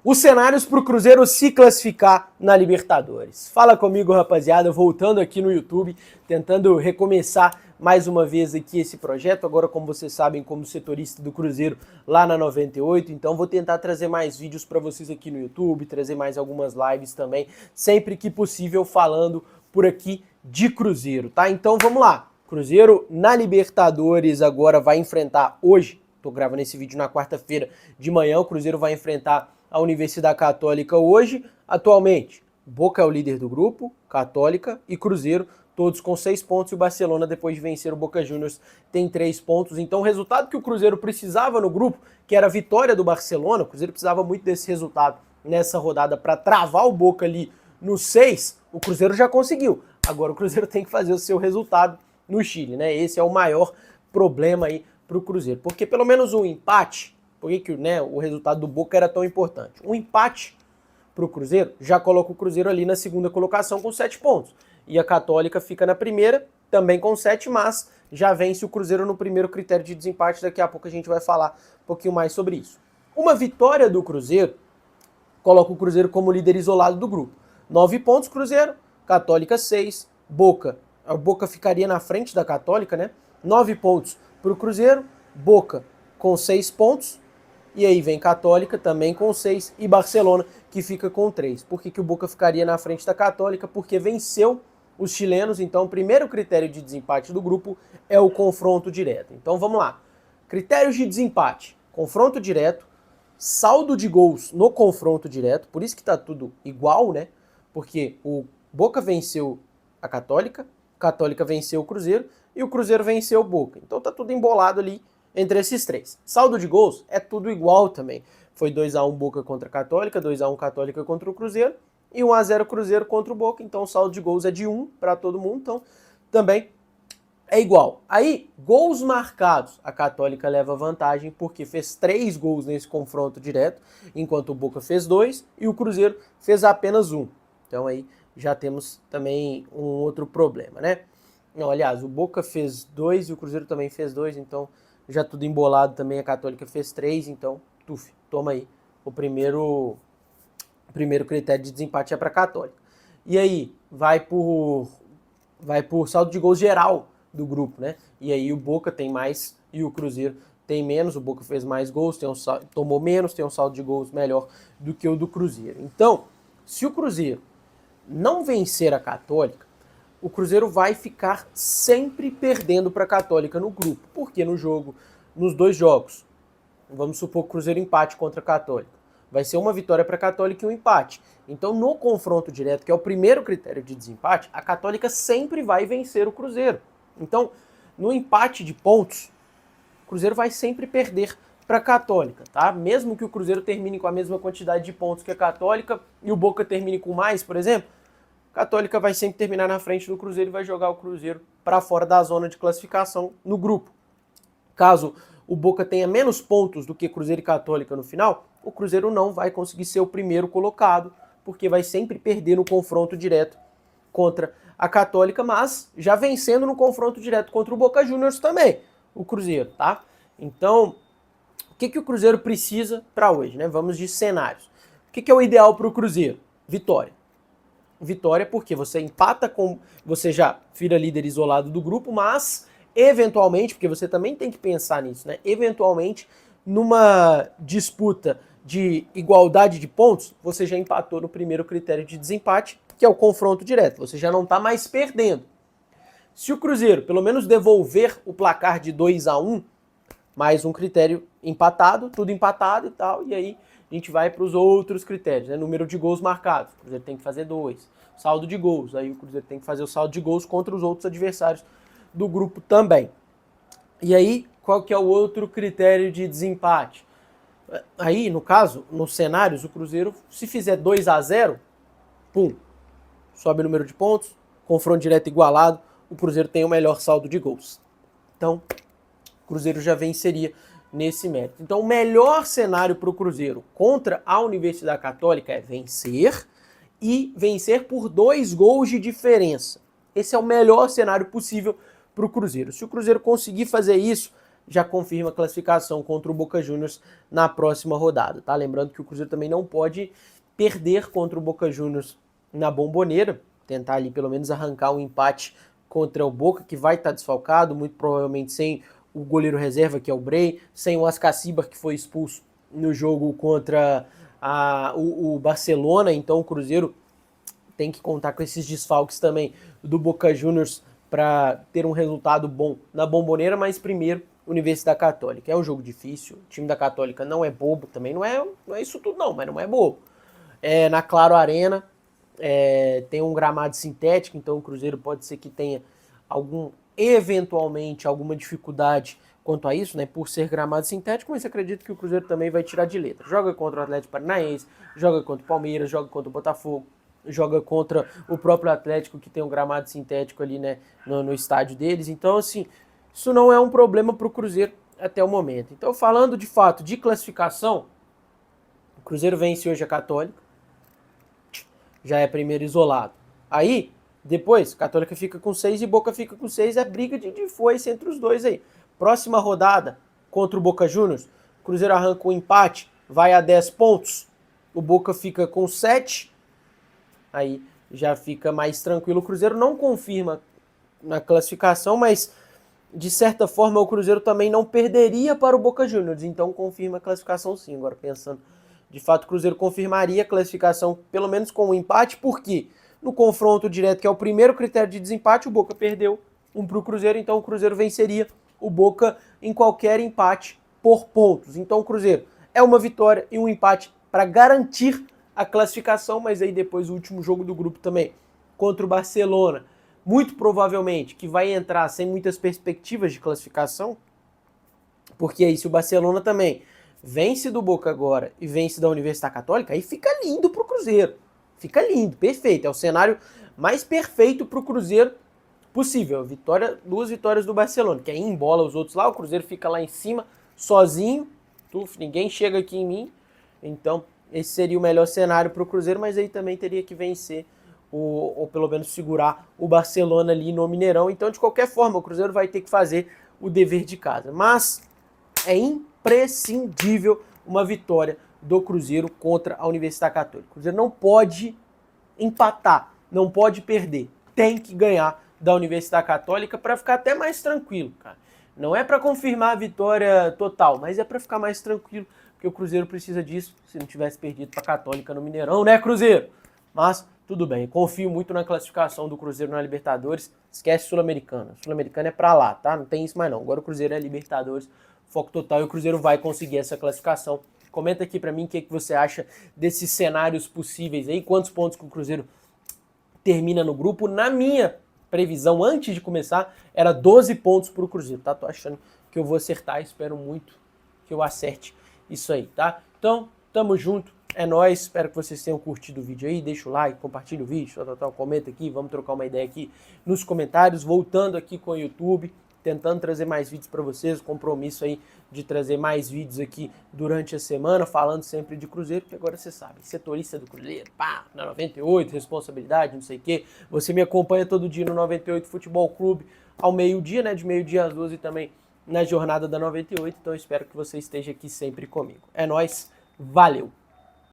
Os cenários para o Cruzeiro se classificar na Libertadores. Fala comigo, rapaziada, voltando aqui no YouTube, tentando recomeçar mais uma vez aqui esse projeto, agora como vocês sabem, como setorista do Cruzeiro lá na 98, então vou tentar trazer mais vídeos para vocês aqui no YouTube, trazer mais algumas lives também, sempre que possível falando por aqui de Cruzeiro, tá? Então vamos lá, Cruzeiro na Libertadores agora vai enfrentar hoje, tô gravando esse vídeo na quarta-feira de manhã, o Cruzeiro vai enfrentar a Universidade Católica hoje. Atualmente, Boca é o líder do grupo, Católica e Cruzeiro, todos com 6 pontos, e o Barcelona, depois de vencer o Boca Juniors, tem 3 pontos. Então o resultado que o Cruzeiro precisava no grupo, que era a vitória do Barcelona, o Cruzeiro precisava muito desse resultado nessa rodada para travar o Boca ali no 6, o Cruzeiro já conseguiu. Agora o Cruzeiro tem que fazer o seu resultado no Chile, né? Esse é o maior problema aí para o Cruzeiro, porque pelo menos um empate. Por que o resultado do Boca era tão importante? Um empate para o Cruzeiro já coloca o Cruzeiro ali na segunda colocação com 7 pontos. E a Católica fica na primeira, também com 7, mas já vence o Cruzeiro no primeiro critério de desempate. Daqui a pouco a gente vai falar um pouquinho mais sobre isso. Uma vitória do Cruzeiro coloca o Cruzeiro como líder isolado do grupo. 9 pontos Cruzeiro, Católica 6, Boca. A Boca ficaria na frente da Católica, né? 9 pontos para o Cruzeiro, Boca com 6 pontos. E aí vem Católica também com 6 e Barcelona que fica com 3. Por que o Boca ficaria na frente da Católica? Porque venceu os chilenos, então o primeiro critério de desempate do grupo é o confronto direto. Então vamos lá. Critérios de desempate. Confronto direto, saldo de gols no confronto direto, por isso que tá tudo igual, né? Porque o Boca venceu a Católica venceu o Cruzeiro e o Cruzeiro venceu o Boca. Então tá tudo embolado ali entre esses três. Saldo de gols é tudo igual também. Foi 2-1 Boca contra a Católica, 2-1 Católica contra o Cruzeiro e 1-0 Cruzeiro contra o Boca. Então o saldo de gols é de 1 para todo mundo, então também é igual. Aí, gols marcados. A Católica leva vantagem porque fez 3 gols nesse confronto direto, enquanto o Boca fez 2 e o Cruzeiro fez apenas 1. Então aí já temos também um outro problema, né? Não, aliás, o Boca fez 2 e o Cruzeiro também fez 2, então já tudo embolado também, a Católica fez 3, então, toma aí. O primeiro critério de desempate é para a Católica. E aí, vai por saldo de gols geral do grupo, né? E aí o Boca tem mais e o Cruzeiro tem menos, o Boca fez mais gols, tomou menos, tem um saldo de gols melhor do que o do Cruzeiro. Então, se o Cruzeiro não vencer a Católica, o Cruzeiro vai ficar sempre perdendo para a Católica no grupo. Porque nos 2 jogos, vamos supor que o Cruzeiro empate contra a Católica, vai ser uma vitória para a Católica e um empate. Então, no confronto direto, que é o primeiro critério de desempate, a Católica sempre vai vencer o Cruzeiro. Então, no empate de pontos, o Cruzeiro vai sempre perder para a Católica, tá? Mesmo que o Cruzeiro termine com a mesma quantidade de pontos que a Católica e o Boca termine com mais, por exemplo, a Católica vai sempre terminar na frente do Cruzeiro e vai jogar o Cruzeiro para fora da zona de classificação no grupo. Caso o Boca tenha menos pontos do que Cruzeiro e Católica no final, o Cruzeiro não vai conseguir ser o primeiro colocado, porque vai sempre perder no confronto direto contra a Católica, mas já vencendo no confronto direto contra o Boca Juniors também, o Cruzeiro, tá? Então, o que o Cruzeiro precisa para hoje, né? Vamos de cenários. O que é o ideal para o Cruzeiro? Vitória. Vitória porque você empata você já vira líder isolado do grupo, mas eventualmente, porque você também tem que pensar nisso, né? Eventualmente, numa disputa de igualdade de pontos, você já empatou no primeiro critério de desempate, que é o confronto direto. Você já não está mais perdendo. Se o Cruzeiro, pelo menos, devolver o placar de 2-1, mais um critério empatado, tudo empatado e tal, e aí a gente vai para os outros critérios, né? Número de gols marcados, o Cruzeiro tem que fazer 2. Saldo de gols, aí o Cruzeiro tem que fazer o saldo de gols contra os outros adversários do grupo também. E aí, qual que é o outro critério de desempate? Aí, no caso, nos cenários, o Cruzeiro, se fizer 2-0, pum, sobe o número de pontos, confronto direto igualado, o Cruzeiro tem o melhor saldo de gols. Então, o Cruzeiro já venceria nesse mérito. Então, o melhor cenário para o Cruzeiro contra a Universidade Católica é vencer e vencer por 2 gols de diferença. Esse é o melhor cenário possível para o Cruzeiro. Se o Cruzeiro conseguir fazer isso, já confirma a classificação contra o Boca Juniors na próxima rodada, tá? Lembrando que o Cruzeiro também não pode perder contra o Boca Juniors na Bombonera, tentar ali pelo menos arrancar um empate contra o Boca, que vai estar desfalcado, muito provavelmente sem o goleiro reserva, que é o Brey, sem o Ascacibar, que foi expulso no jogo contra o Barcelona. Então o Cruzeiro tem que contar com esses desfalques também do Boca Juniors para ter um resultado bom na Bombonera, mas primeiro Universidade Católica. É um jogo difícil, o time da Católica não é bobo, também não é isso tudo não, mas não é bobo. É na Claro Arena, tem um gramado sintético, então o Cruzeiro pode ser que tenha eventualmente alguma dificuldade quanto a isso, né, por ser gramado sintético, mas acredito que o Cruzeiro também vai tirar de letra. Joga contra o Atlético Paranaense, joga contra o Palmeiras, joga contra o Botafogo, joga contra o próprio Atlético, que tem um gramado sintético ali, né, no estádio deles. Então, assim, isso não é um problema para o Cruzeiro até o momento. Então, falando de fato de classificação, o Cruzeiro vence hoje a Católica, já é primeiro isolado. Aí, depois, Católica fica com 6 e Boca fica com 6, é briga de foice entre os dois aí. Próxima rodada, contra o Boca Juniors, o Cruzeiro arranca um empate, vai a 10 pontos, o Boca fica com 7, aí já fica mais tranquilo. O Cruzeiro não confirma na classificação, mas de certa forma o Cruzeiro também não perderia para o Boca Juniors, então confirma a classificação sim. Agora pensando, de fato o Cruzeiro confirmaria a classificação pelo menos com um empate, porque no confronto direto, que é o primeiro critério de desempate, o Boca perdeu um para o Cruzeiro, então o Cruzeiro venceria o Boca em qualquer empate por pontos. Então o Cruzeiro é uma vitória e um empate para garantir a classificação, mas aí depois o último jogo do grupo também, contra o Barcelona, muito provavelmente que vai entrar sem muitas perspectivas de classificação, porque aí se o Barcelona também vence do Boca agora e vence da Universidade Católica, aí fica lindo pro Cruzeiro. Fica lindo, perfeito. É o cenário mais perfeito pro Cruzeiro possível. Duas vitórias do Barcelona, que aí embola os outros lá, o Cruzeiro fica lá em cima, sozinho, ninguém chega aqui em mim. Então, esse seria o melhor cenário pro Cruzeiro, mas aí também teria que vencer ou pelo menos segurar o Barcelona ali no Mineirão. Então, de qualquer forma, o Cruzeiro vai ter que fazer o dever de casa. Mas é imprescindível uma vitória do Cruzeiro contra a Universidade Católica. O Cruzeiro não pode empatar, não pode perder. Tem que ganhar da Universidade Católica para ficar até mais tranquilo, cara. Não é para confirmar a vitória total, mas é para ficar mais tranquilo, porque o Cruzeiro precisa disso, se não tivesse perdido para a Católica no Mineirão, né, Cruzeiro? Mas tudo bem, confio muito na classificação do Cruzeiro na Libertadores. Esquece Sul-Americana. Sul-Americana é pra lá, tá? Não tem isso mais não. Agora o Cruzeiro é Libertadores, foco total, e o Cruzeiro vai conseguir essa classificação. Comenta aqui pra mim o que você acha desses cenários possíveis aí, quantos pontos que o Cruzeiro termina no grupo. Na minha previsão, antes de começar, era 12 pontos pro Cruzeiro, tá? Tô achando que eu vou acertar, espero muito que eu acerte isso aí, tá? Então, tamo junto. É nóis, espero que vocês tenham curtido o vídeo aí, deixa o like, compartilha o vídeo, comenta aqui, vamos trocar uma ideia aqui nos comentários, voltando aqui com o YouTube, tentando trazer mais vídeos para vocês, compromisso aí de trazer mais vídeos aqui durante a semana, falando sempre de Cruzeiro, que agora você sabe, setorista do Cruzeiro, pá, na 98, responsabilidade, não sei o quê, você me acompanha todo dia no 98 Futebol Clube, ao meio-dia, né, de meio-dia às 12 e também na jornada da 98, então eu espero que você esteja aqui sempre comigo. É nóis, valeu!